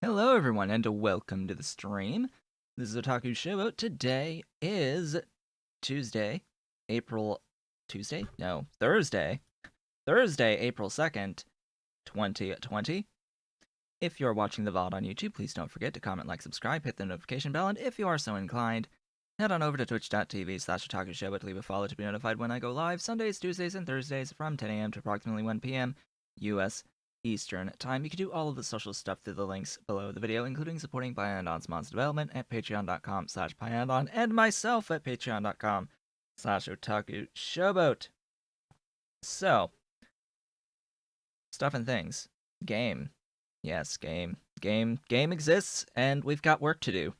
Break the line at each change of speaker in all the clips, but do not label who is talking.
Hello, everyone, and welcome to the stream. This is Otaku Showboat. Today is Tuesday, April. Tuesday? No, Thursday. Thursday, April 2nd, 2020. If you're watching the VOD on YouTube, please don't forget to comment, like, subscribe, hit the notification bell, and if you are so inclined, head on over to twitch.tv/otakushowboat to leave a follow to be notified when I go live Sundays, Tuesdays, and Thursdays from 10 a.m. to approximately 1 p.m. US Eastern Time. You can do all of the social stuff through the links below the video, including supporting Pyandon's Mods Development at patreon.com/Pyandon and myself at patreon.com/Otaku Showboat. So, stuff and things. Game. Yes, game. Game exists, and we've got work to do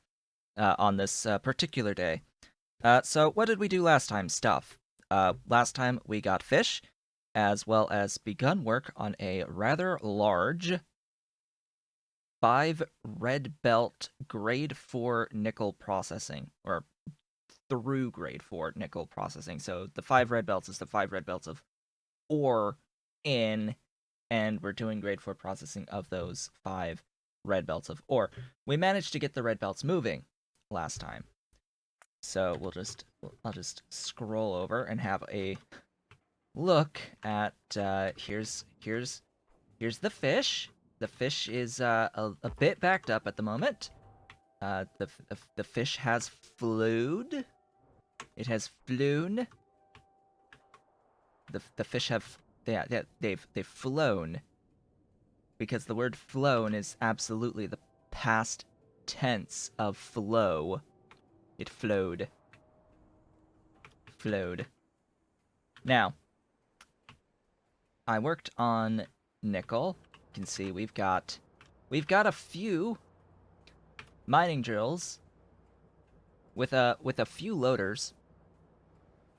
on this particular day. So, what did we do last time? Stuff. Last time we got fish, as well as begun work on a rather large 5 red belt grade 4 nickel processing, or through grade 4 nickel processing. So the 5 red belts is the 5 red belts of ore in, and we're doing grade 4 processing of those 5 red belts of ore. We managed to get the red belts moving last time. So I'll just scroll over and have a look at here's the fish. The fish is a bit backed up at the moment. The fish has flewed. It has flown. The fish have they've flown, because the word flown is absolutely the past tense of flow. It flowed. Flowed. Now, I worked on nickel. You can see we've got a few mining drills with a few loaders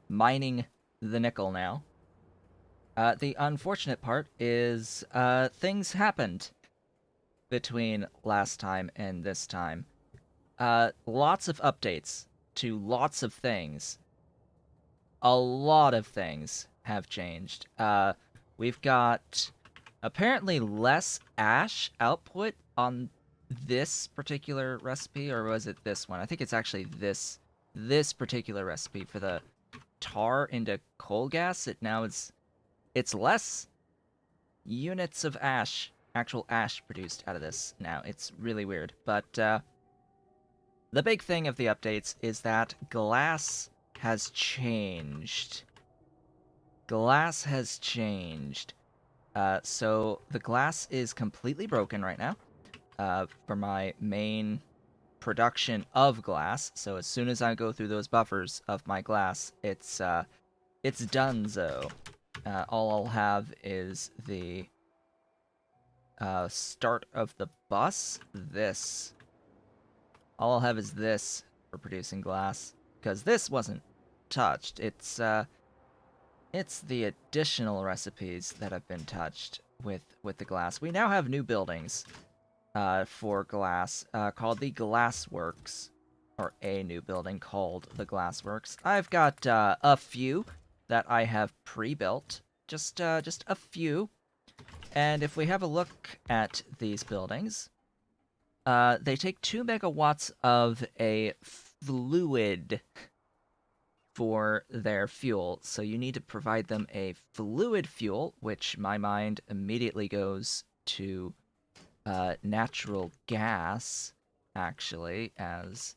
mining the nickel now. The unfortunate part is things happened between last time and this time. Lots of updates to lots of things. A lot of things have changed. We've got apparently less ash output on this particular recipe, or was it this one? I think it's actually this particular recipe for the tar into coal gas. It's less units of ash, actual ash produced out of this now. It's really weird. But the big thing of the updates is that glass has changed. Glass has changed. So the glass is completely broken right now for my main production of glass. So as soon as I go through those buffers of my glass, it's donezo. All I'll have is the start of the bus. All I'll have is this for producing glass, because this wasn't touched. It's the additional recipes that have been touched with the glass. We now have new buildings for glass called the Glassworks, or a new building called the Glassworks. I've got a few that I have pre-built, just a few. And if we have a look at these buildings, they take 2 megawatts of a fluid for their fuel. So you need to provide them a fluid fuel, which my mind immediately goes to natural gas, actually, as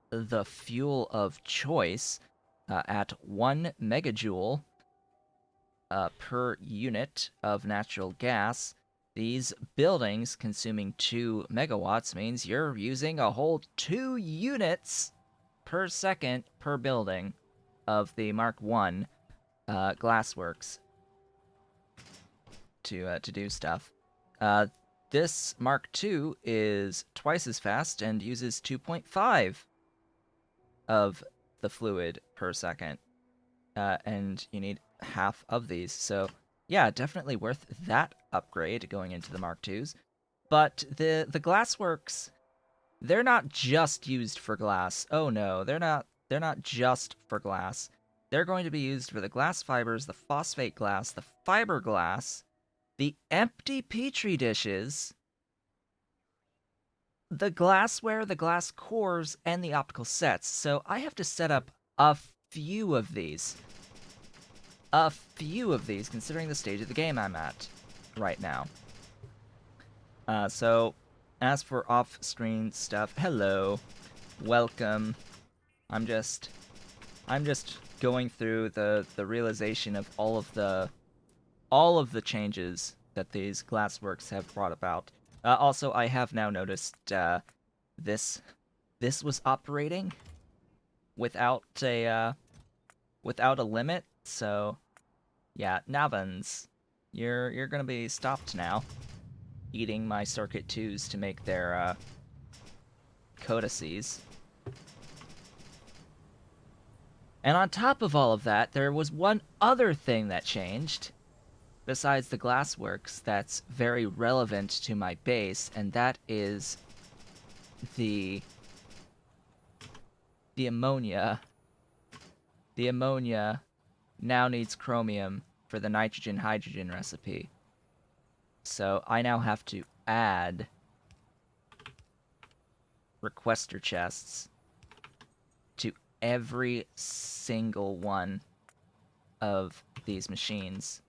the fuel of choice at 1 megajoule per unit of natural gas. These buildings consuming 2 megawatts means you're using a whole 2 units per second per building of the Mark I Glassworks to do stuff. This Mark II is twice as fast and uses 2.5 of the fluid per second, and you need half of these. So yeah, definitely worth that upgrade going into the Mark IIs. But the Glassworks, they're not just used for glass. Oh no, they're not just for glass. They're going to be used for the glass fibers, the phosphate glass, the fiberglass, the empty petri dishes, the glassware, the glass cores, and the optical sets. So I have to set up a few of these. A few of these, considering the stage of the game I'm at right now. So, as for off-screen stuff, hello, welcome. I'm just going through the realization of all of the changes that these Glassworks have brought about. Also, I have now noticed this was operating without a limit. So, yeah, Navans, you're gonna be stopped now, eating my circuit 2s to make their codices. And on top of all of that, there was one other thing that changed, besides the Glassworks, that's very relevant to my base, and that is the ammonia. The ammonia now needs chromium for the nitrogen-hydrogen recipe. So I now have to add requester chests to every single one of these machines.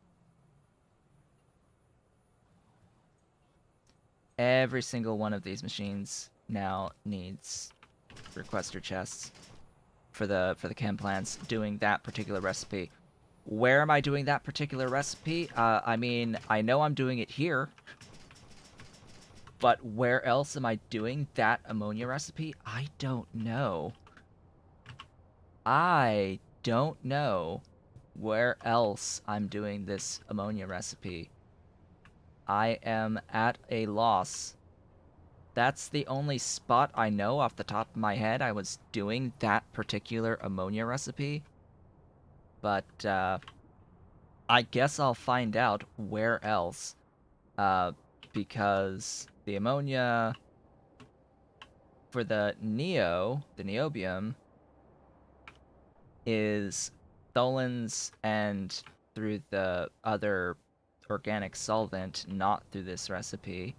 Every single one of these machines now needs requester chests for the chem plants doing that particular recipe. Where am I doing that particular recipe? I mean, I know I'm doing it here, but where else am I doing that ammonia recipe? I don't know. I don't know where else I'm doing this ammonia recipe. I am at a loss. That's the only spot I know off the top of my head I was doing that particular ammonia recipe. But, I guess I'll find out where else. Because the ammonia for the neobium, is Tholins and through the other organic solvent, not through this recipe.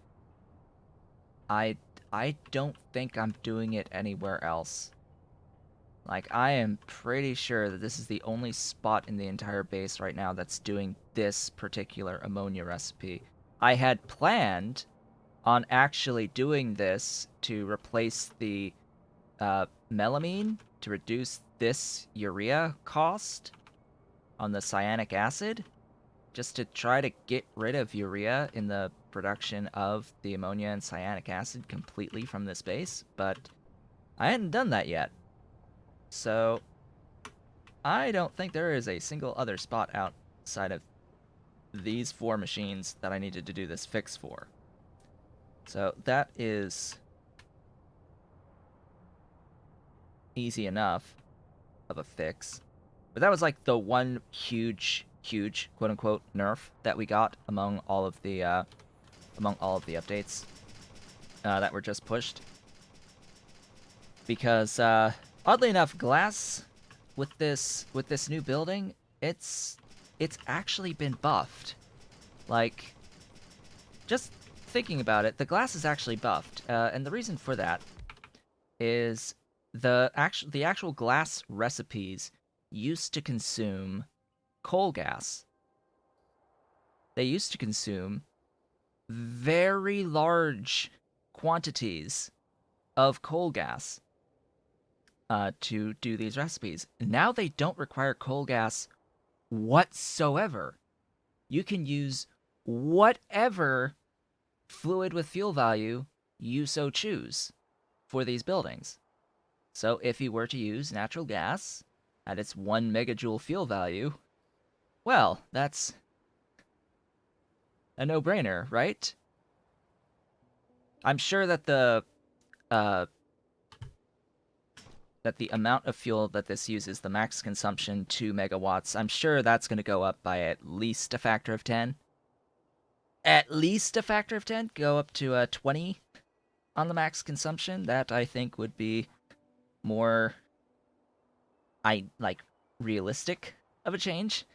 I don't think I'm doing it anywhere else. Like, I am pretty sure that this is the only spot in the entire base right now that's doing this particular ammonia recipe. I had planned on actually doing this to replace the melamine to reduce this urea cost on the cyanic acid, just to try to get rid of urea in the production of the ammonia and cyanic acid completely from this base, but I hadn't done that yet. So I don't think there is a single other spot outside of these 4 machines that I needed to do this fix for. So that is easy enough of a fix. But that was like the one huge quote unquote nerf that we got among all of the updates that were just pushed. Because oddly enough, glass with this new building, it's actually been buffed. Like, just thinking about it, the glass is actually buffed, and the reason for that is the actual glass recipes used to consume coal gas. They used to consume very large quantities of coal gas to do these recipes. Now they don't require coal gas whatsoever. You can use whatever fluid with fuel value you so choose for these buildings. So if you were to use natural gas at its 1 megajoule fuel value, well, that's a no-brainer, right? I'm sure that the amount of fuel that this uses, the max consumption 2 megawatts, I'm sure that's going to go up by at least a factor of 10. At least a factor of 10, go up to 20 on the max consumption. That, I think, would be more realistic of a change.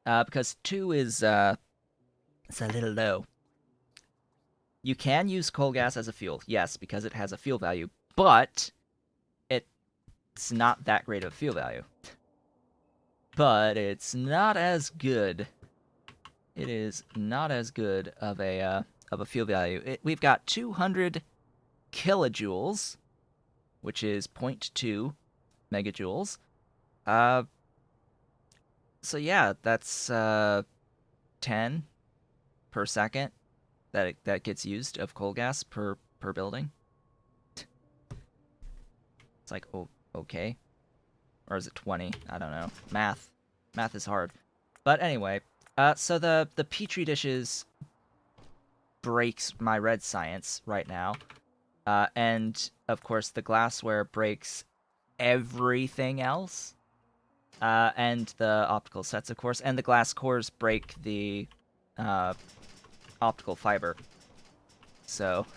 Because 2 is it's a little low. You can use coal gas as a fuel, yes, because it has a fuel value, but it's not that great of a fuel value. But it's not as good. It is not as good of a fuel value. We've got 200 kilojoules, which is 0.2 megajoules. So yeah, that's 10 per second that gets used of coal gas per building. It's like, oh, okay. Or is it 20? I don't know. Math is hard. But anyway, so the petri dishes breaks my red science right now. And of course the glassware breaks everything else. And the optical sets, of course, and the glass cores break the optical fiber. So,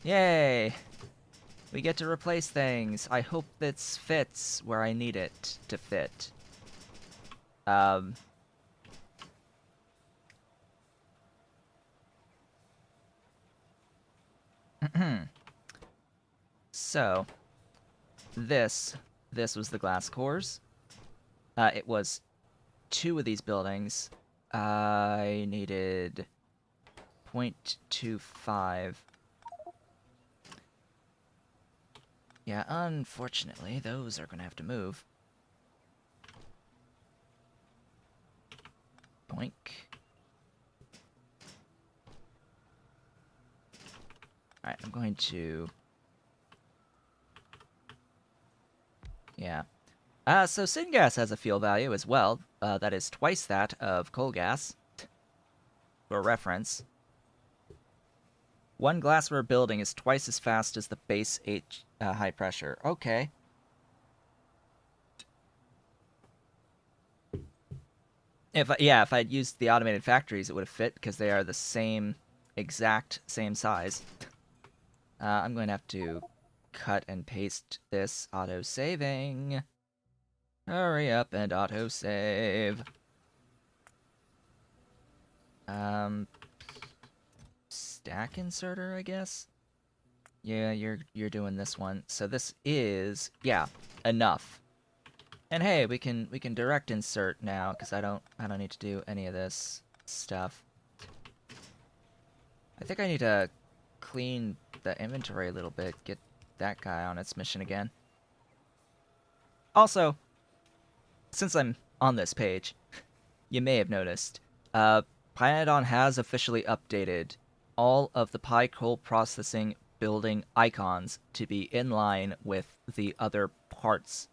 yay! We get to replace things. I hope this fits where I need it to fit. So, this was the glass cores. It was 2 of these buildings. I needed 0.25. Yeah, unfortunately, those are gonna have to move. Boink. Alright, I'm going to... Yeah. So syngas has a fuel value as well. That is twice that of coal gas. For reference. 1 glassware building is twice as fast as the base high pressure. Okay. If I'd used the automated factories, it would have fit because they are the exact same size. I'm going to have to cut and paste this auto-saving. Hurry up and auto-save. Stack inserter, I guess? Yeah, you're doing this one. So this is, yeah, enough. And hey, we can direct insert now because I don't need to do any of this stuff. I think I need to clean the inventory a little bit, get that guy on its mission again. Also, since I'm on this page, you may have noticed, Pynodon has officially updated all of the Coal processing building icons to be in line with the other parts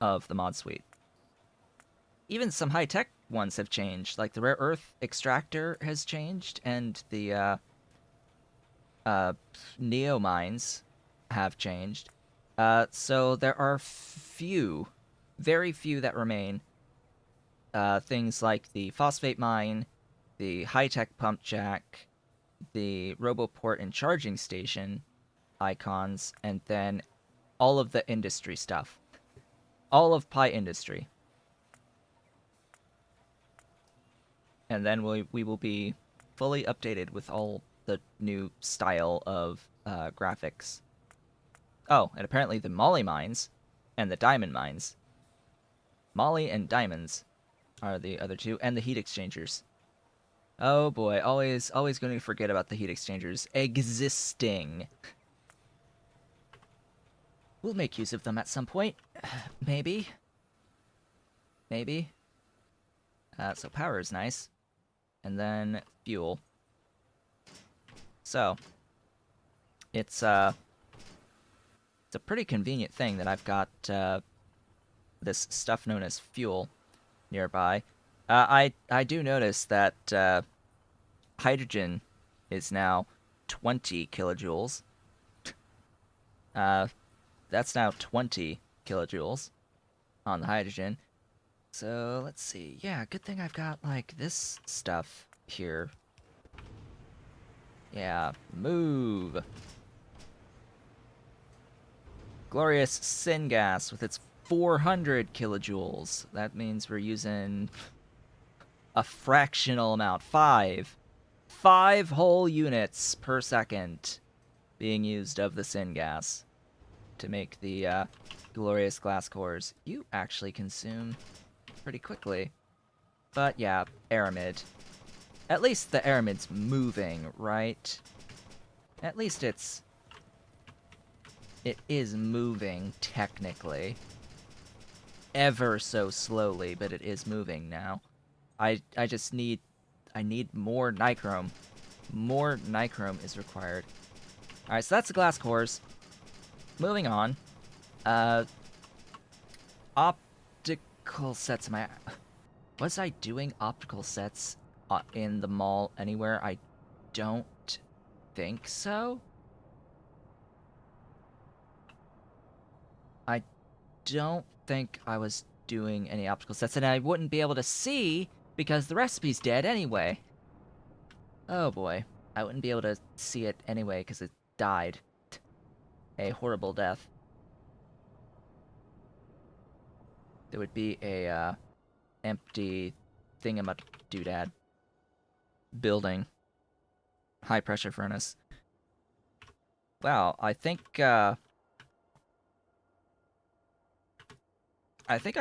of the mod suite. Even some high-tech ones have changed, like the rare earth extractor has changed, and the neo mines have changed. So there are very few that remain. Things like the phosphate mine, the high-tech pump jack, the roboport and charging station icons, and then all of the industry stuff. All of Pi Industry. And then we will be fully updated with all the new style of graphics. Oh, and apparently the Molly mines and the diamond mines. Molly and diamonds are the other two, and the heat exchangers. Oh boy, always going to forget about the heat exchangers existing. We'll make use of them at some point. Maybe. Maybe. So power is nice. And then fuel. So, it's a pretty convenient thing that I've got this stuff known as fuel nearby. I do notice that hydrogen is now 20 kilojoules. That's now 20 kilojoules on the hydrogen. So, let's see. Yeah, good thing I've got, like, this stuff here. Yeah, move. Glorious syngas with its 400 kilojoules. That means we're using a fractional amount. 5 5 whole units per second being used of the syngas to make the glorious glass cores. You actually consume pretty quickly. But yeah, aramid. At least the aramid's moving, right? At least it is moving, technically. Ever so slowly, but it is moving now. I just need... I need more nichrome. More nichrome is required. Alright, so that's the glass cores. Moving on. Optical sets. Was I doing optical sets in the mall anywhere? I don't think so. I don't think I was doing any optical sets, and I wouldn't be able to see because the recipe's dead anyway. Oh boy. I wouldn't be able to see it anyway because it died. A horrible death. There would be a empty thingamadoodad building. High pressure furnace. Wow, I think I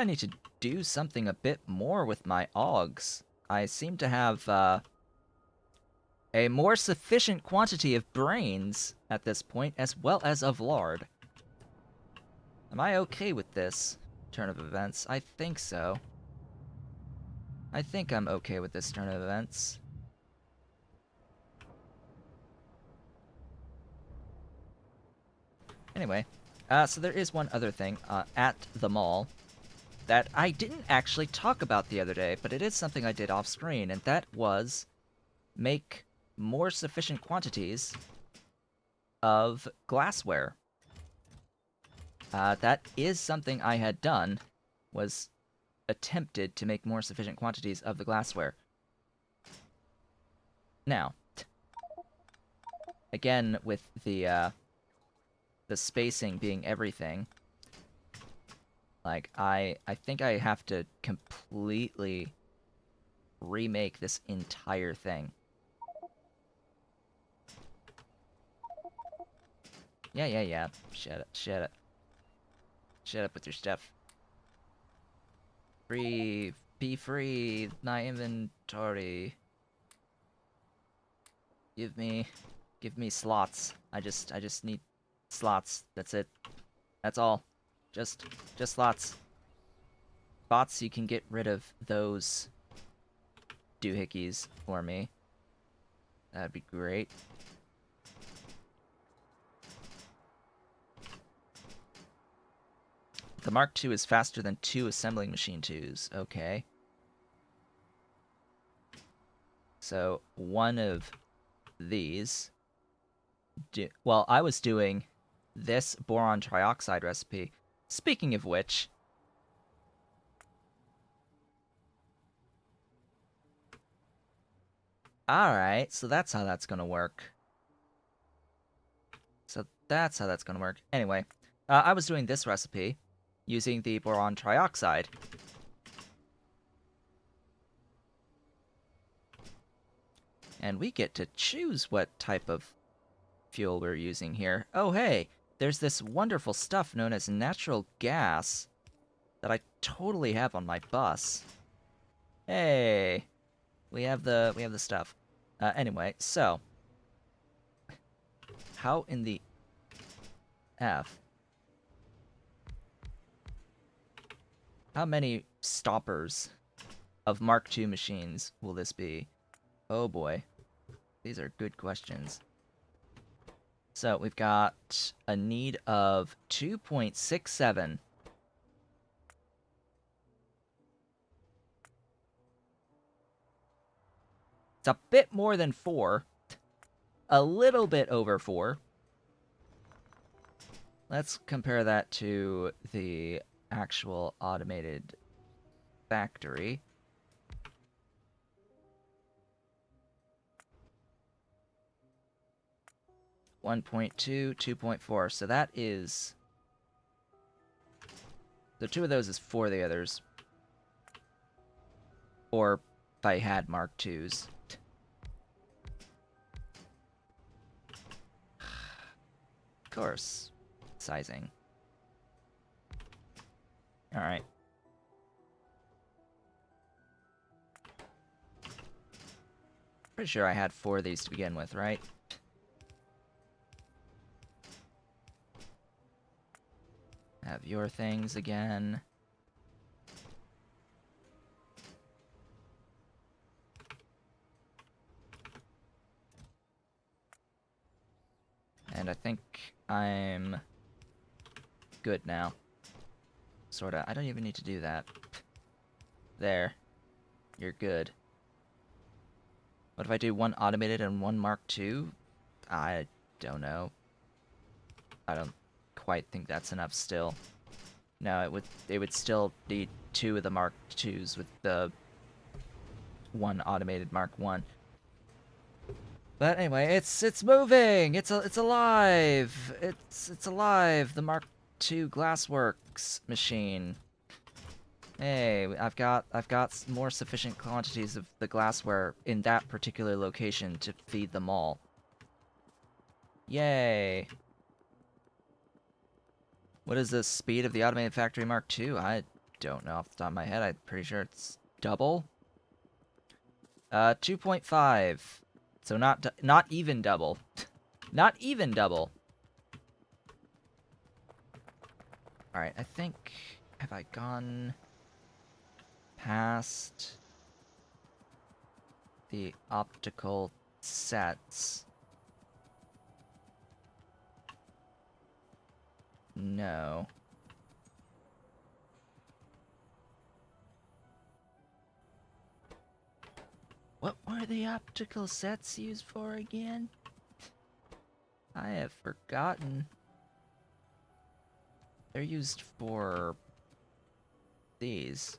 need to do something a bit more with my augs. I seem to have a more sufficient quantity of brains at this point, as well as of lard. Am I okay with this turn of events? I think so. I think I'm okay with this turn of events. Anyway, so there is one other thing at the mall that I didn't actually talk about the other day, but it is something I did off screen, and that was make more sufficient quantities of glassware. That is something I had done, was attempted to make more sufficient quantities of the glassware. Now, again, with the spacing being everything, like, I think I have to completely remake this entire thing. Yeah. Shut up. Shut up with your stuff. Free. Be free. My inventory. Give me slots. I just need slots. That's it. That's all. Just slots. Bots, you can get rid of those doohickeys for me. That'd be great. The Mark II is faster than 2 assembling machine 2s. Okay. So, one of these... Well, I was doing this boron trioxide recipe. Speaking of which... Alright, so that's how that's gonna work. Anyway, I was doing this recipe using the boron trioxide. And we get to choose what type of fuel we're using here. Oh, hey, there's this wonderful stuff known as natural gas that I totally have on my bus. Hey, we have the stuff. Anyway, so how in the F? How many stoppers of Mark II machines will this be? Oh boy. These are good questions. So we've got a need of 2.67. It's a bit more than 4. A little bit over 4. Let's compare that to the actual automated factory. (1.2), 2.4. So that is... The 2 of those is 4 of the others. Or if I had Mark IIs. course. Sizing. Alright. Pretty sure I had 4 of these to begin with, right? Have your things again. And I think I'm good now. Sorta. I don't even need to do that. There. You're good. What if I do 1 automated and 1 Mark II? I don't know. I don't quite think that's enough still. No, it would still need 2 of the Mark IIs with the 1 automated Mark I. But anyway, it's moving. It's alive. It's alive. The Mark II Glassworks machine. Hey, I've got more sufficient quantities of the glassware in that particular location to feed them all. Yay. What is the speed of the automated factory Mark II? I don't know off the top of my head. I'm pretty sure it's double. 2.5. So not even double. Not even double. Alright, I think... Have I gone past the optical sets? No. What were the optical sets used for again? I have forgotten. They're used for these.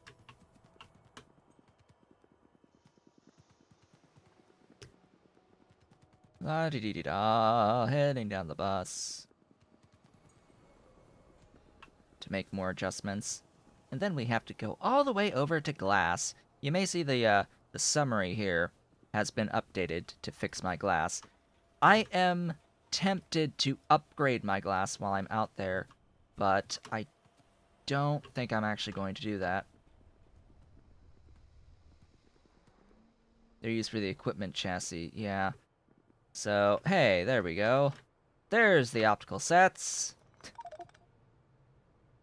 La-dee-dee-dee-da, heading down the bus. To make more adjustments. And then we have to go all the way over to glass. You may see the summary here has been updated to fix my glass. I am tempted to upgrade my glass while I'm out there, but I don't think I'm actually going to do that. They're used for the equipment chassis, yeah. So, hey, there we go. There's the optical sets.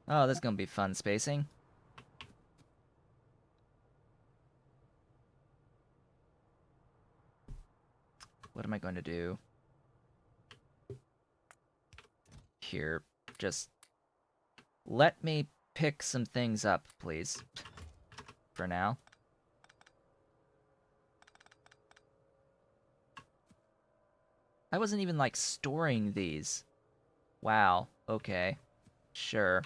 Oh, this is gonna be fun spacing. What am I going to do? Here, just let me pick some things up, please. For now. I wasn't even, like, storing these. Wow, okay. Sure.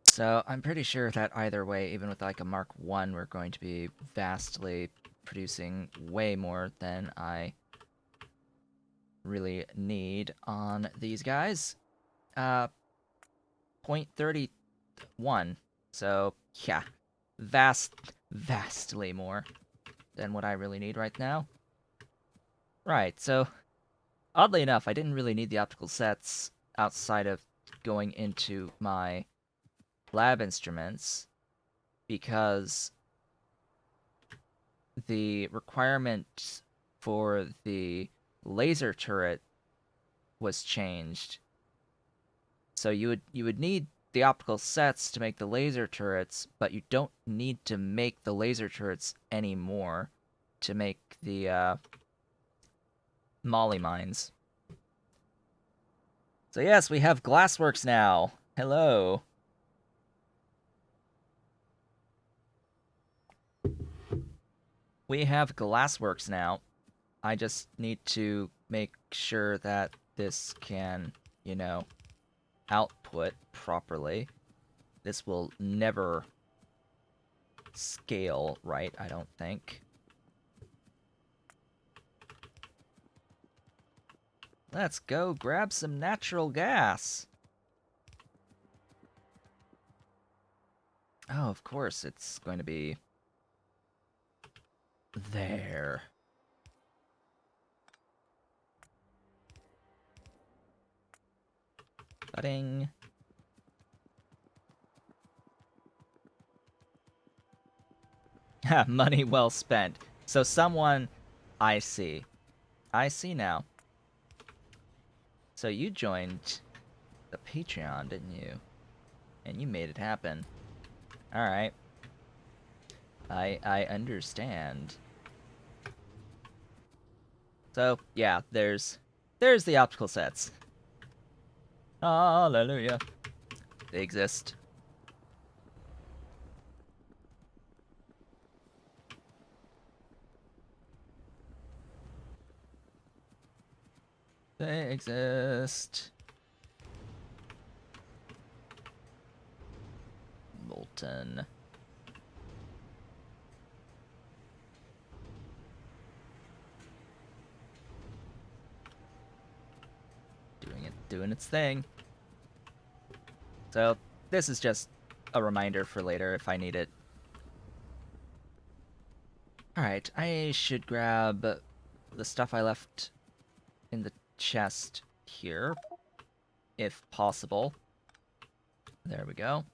So, I'm pretty sure that either way, even with, like, a Mark I, we're going to be vastly producing way more than I really need on these guys. 0.31. So, yeah. Vastly more than what I really need right now. Right, so, oddly enough, I didn't really need the optical sets outside of going into my lab instruments, because the requirement for the laser turret was changed. So you would need the optical sets to make the laser turrets, but you don't need to make the laser turrets anymore to make the molly mines. So yes, we have Glassworks now. Hello. We have Glassworks now. I just need to make sure that this can, you know, output properly. This will never scale right, I don't think. Let's go grab some natural gas. Oh, of course, it's going to be there. Budding. Ha, money well spent. So someone... I see. I see now. So you joined the Patreon, didn't you? And you made it happen. Alright. I understand. So, yeah, there's the optical sets. Hallelujah. They exist. They exist. Molten. Doing its thing. So, this is just a reminder for later if I need it. Alright, I should grab the stuff I left in the chest here, if possible. There we go.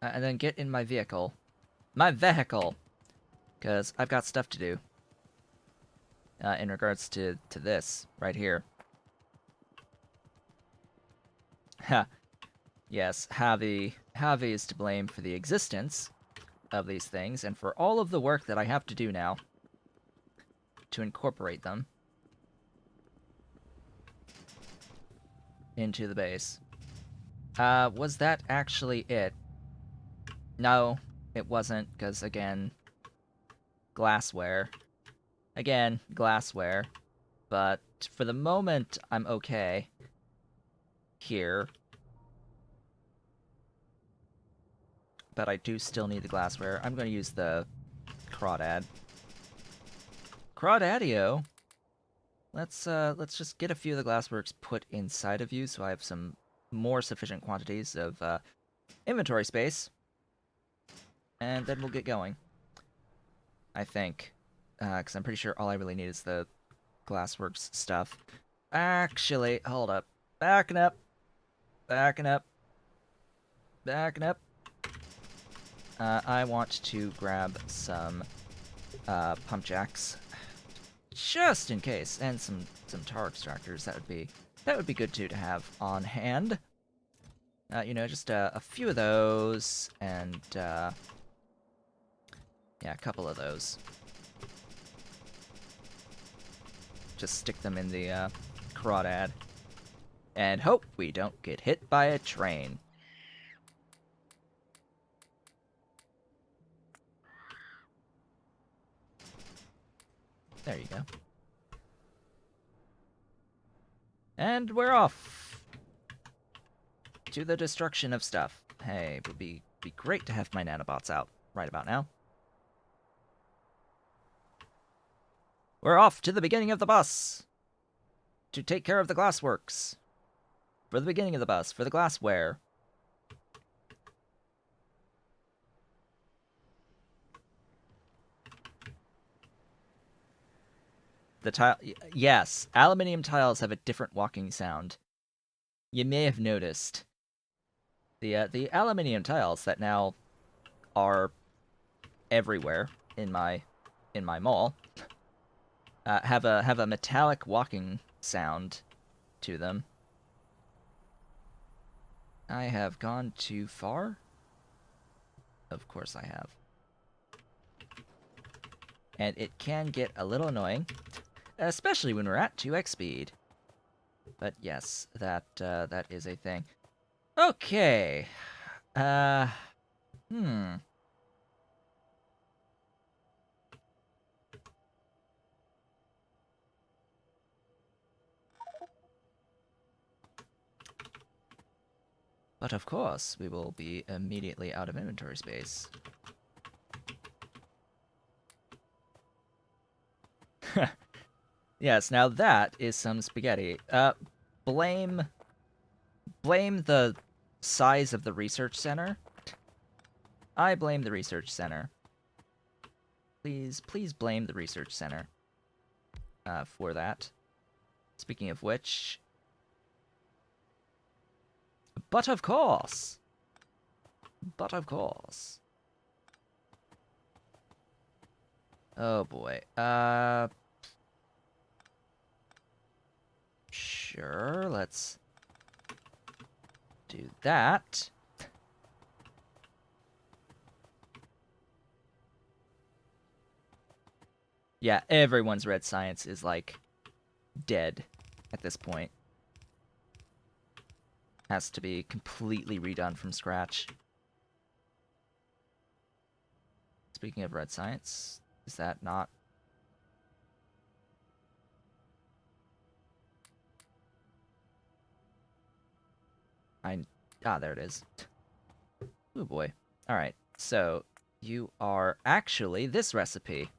And then get in my vehicle. My vehicle! Because I've got stuff to do. In regards to this, right here. Ha. Yes, Javi is to blame for the existence of these things, and for all of the work that I have to do now to incorporate them into the base. Was that actually it? No, it wasn't, because, again, glassware. Again, glassware. But for the moment, I'm okay here. But I do still need the glassware. I'm going to use the crawdad. Crawdadio! Let's just get a few of the glassworks put inside of you so I have some more sufficient quantities of inventory space. And then we'll get going. I think. Because I'm pretty sure all I really need is the Glassworks stuff. Actually, hold up. Backing up. Backing up. Backing up. I want to grab some pump jacks. Just in case. And some tar extractors. That would be good too to have on hand. You know, just a few of those. And yeah, a couple of those. Just stick them in the crawdad. And hope we don't get hit by a train. There you go. And we're off! To the destruction of stuff. Hey, it would be great to have my nanobots out right about now. We're off to the beginning of the bus! To take care of the glassworks. For the beginning of the bus, for the glassware. The tile... Yes, aluminium tiles have a different walking sound. You may have noticed. The aluminium tiles that now are everywhere in my mall have a metallic walking sound to them. I have gone too far? Of course I have. And it can get a little annoying, especially when we're at 2x speed. But yes, that is a thing. Okay. But of course, we will be immediately out of inventory space. Yes, now that is some spaghetti. Blame the size of the research center. I blame the research center. Please blame the research center. for that. Speaking of which, but of course, but of course. Oh boy. Sure, let's do that. Yeah, everyone's red science is like dead at this point. Has to be completely redone from scratch. Speaking of red science, is that not? There it is. Oh boy. Alright, so you are actually this recipe.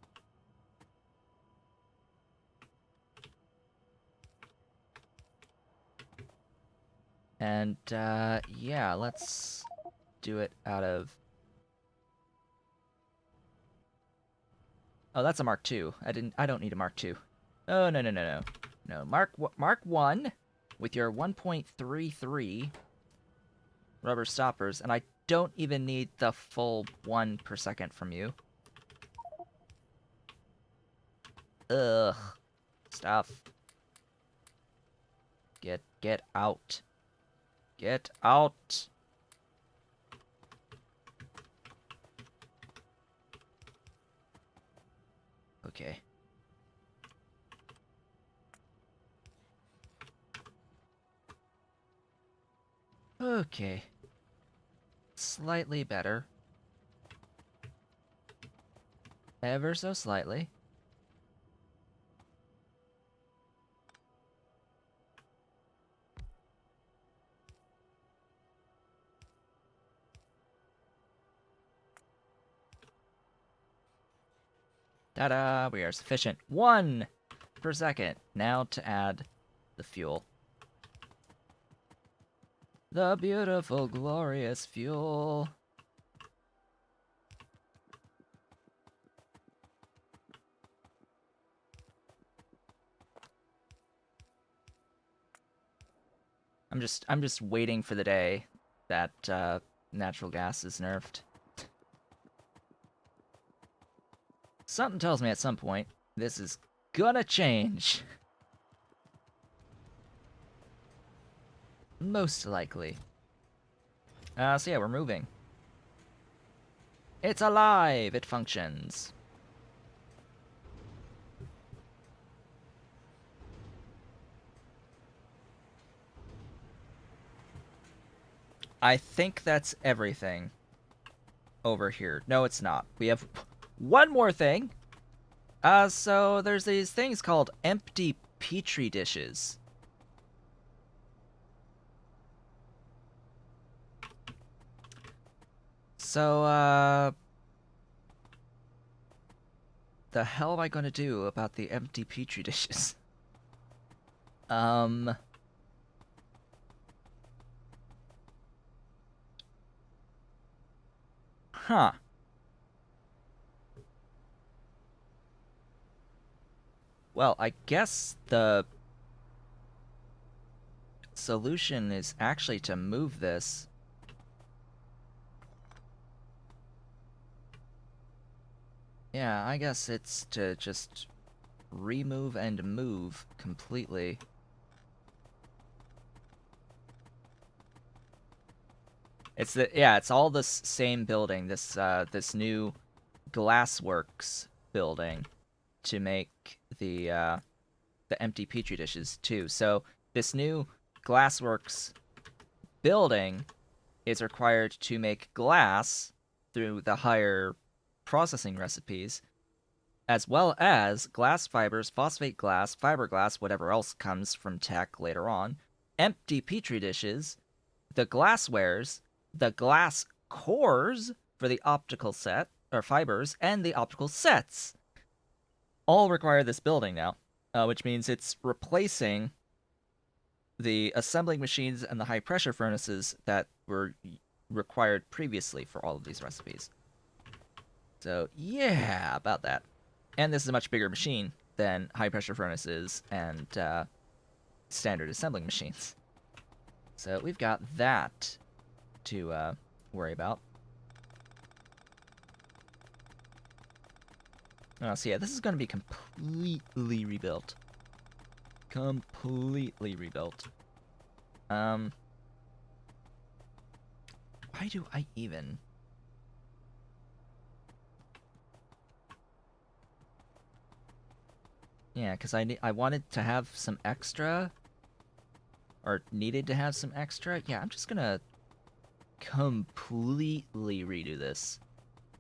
And, yeah, let's do it out of... Oh, that's a Mark II. I don't need a Mark II. Oh, no, no, no, no. No, Mark 1 with your 1.33 rubber stoppers, and I don't even need the full 1 per second from you. Ugh. Stuff. Get out. Get out. Okay. Okay. Slightly better. Ever so slightly. Ta-da! We are sufficient. 1 per second. Now to add the fuel. The beautiful, glorious fuel. I'm just waiting for the day that natural gas is nerfed. Something tells me at some point this is gonna change. Most likely. So yeah, we're moving. It's alive! It functions. I think that's everything over here. No, it's not. We have one more thing. So there's these things called empty petri dishes. So, the hell am I gonna do about the empty petri dishes? Huh. Well, I guess the solution is actually to move this. Yeah, I guess it's to just remove and move completely. It's all this same building, this new Glassworks building to make the empty petri dishes too. So this new Glassworks building is required to make glass through the higher processing recipes, as well as glass fibers, phosphate glass, fiberglass, whatever else comes from tech later on, empty petri dishes, the glasswares, the glass cores for the optical set, or fibers, and the optical sets. All require this building now, which means it's replacing the assembling machines and the high pressure furnaces that were required previously for all of these recipes. So, yeah, about that. And this is a much bigger machine than high pressure furnaces and standard assembling machines. So we've got that to worry about. Oh, so yeah, this is going to be completely rebuilt. Completely rebuilt. Why do I even... Yeah, because I wanted to have some extra, or needed to have some extra. Yeah, I'm just gonna completely redo this.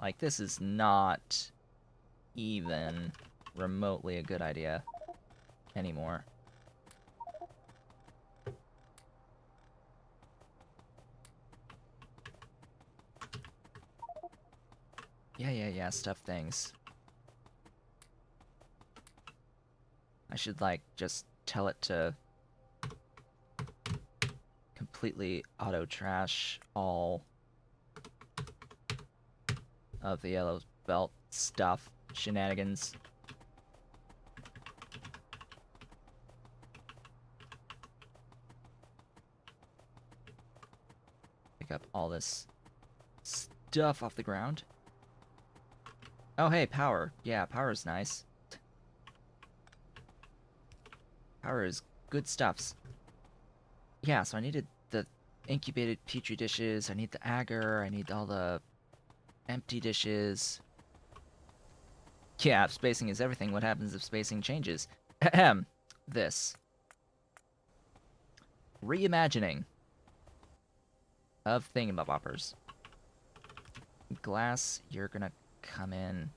Like, this is not even remotely a good idea anymore. Yeah, stuff things. I should, like, just tell it to completely auto-trash all of the yellow belt stuff, shenanigans. Pick up all this stuff off the ground. Oh, hey, power. Yeah, power is nice. Power is good stuffs. Yeah, so I needed the incubated petri dishes, I need the agar, I need all the empty dishes. Yeah, if spacing is everything, what happens if spacing changes? Ahem. This. Reimagining of thingamaboppers. Glass, you're gonna come in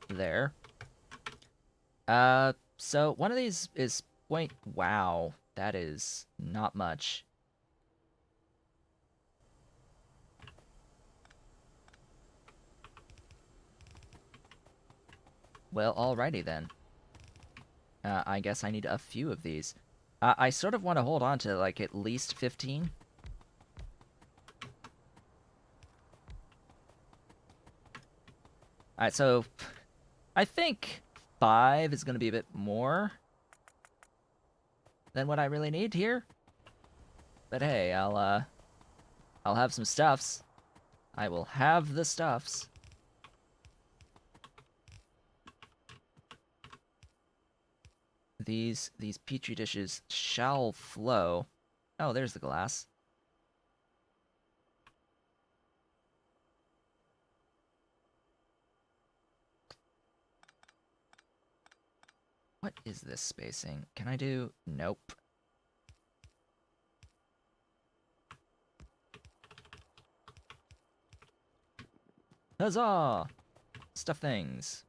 there. So one of these is point. Wow, that is not much. Well, alrighty then. I guess I need a few of these. I sort of want to hold on to, like, at least 15. Alright, so I think 5 is going to be a bit more than what I really need here. But hey, I'll have some stuffs. I will have the stuffs. These petri dishes shall flow. Oh, there's the glass. What is this spacing? Can I do... Nope. Huzzah! Stuff things.